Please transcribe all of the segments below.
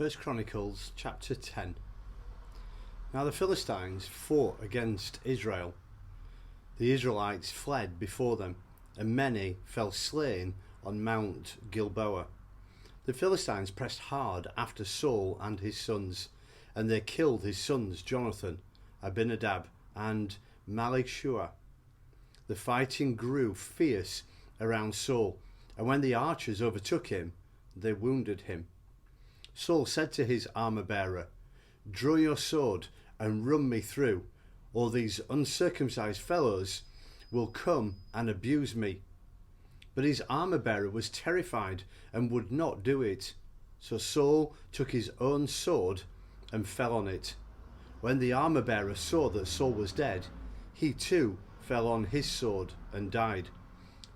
1 Chronicles chapter 10. Now the Philistines fought against Israel. The Israelites fled before them, and many fell slain on Mount Gilboa. The Philistines pressed hard after Saul and his sons, and they killed his sons Jonathan, Abinadab, and Malchishua. The fighting grew fierce around Saul, and when the archers overtook him, they wounded him. Saul said to his armour-bearer, "Draw your sword and run me through, or these uncircumcised fellows will come and abuse me." But his armour-bearer was terrified and would not do it. So Saul took his own sword and fell on it. When the armour-bearer saw that Saul was dead, he too fell on his sword and died.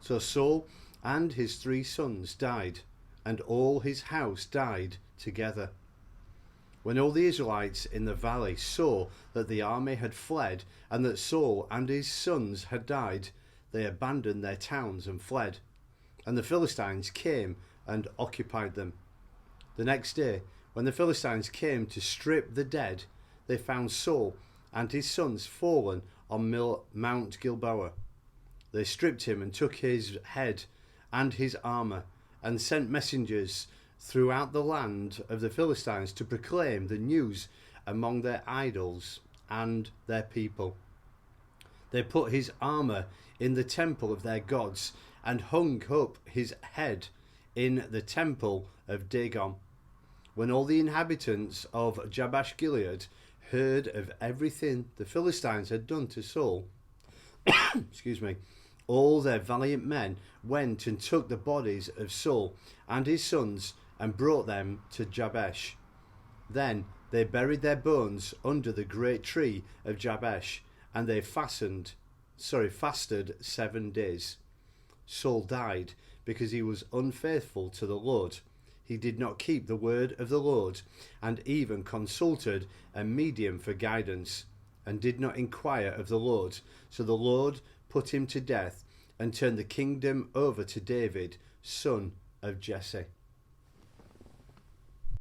So Saul and his 3 sons died, and all his house died together. When all the Israelites in the valley saw that the army had fled and that Saul and his sons had died, they abandoned their towns and fled, and the Philistines came and occupied them. The next day, when the Philistines came to strip the dead, they found Saul and his sons fallen on Mount Gilboa. They stripped him and took his head and his armour, and sent messengers throughout the land of the Philistines to proclaim the news among their idols and their people. They put his armour in the temple of their gods and hung up his head in the temple of Dagon. When all the inhabitants of Jabesh Gilead heard of everything the Philistines had done to Saul, all their valiant men went and took the bodies of Saul and his sons and brought them to Jabesh. Then they buried their bones under the great tree of Jabesh, and they fasted 7 days. Saul died because he was unfaithful to the Lord. He did not keep the word of the Lord, and even consulted a medium for guidance, and did not inquire of the Lord. So the Lord put him to death and turned the kingdom over to David, son of Jesse.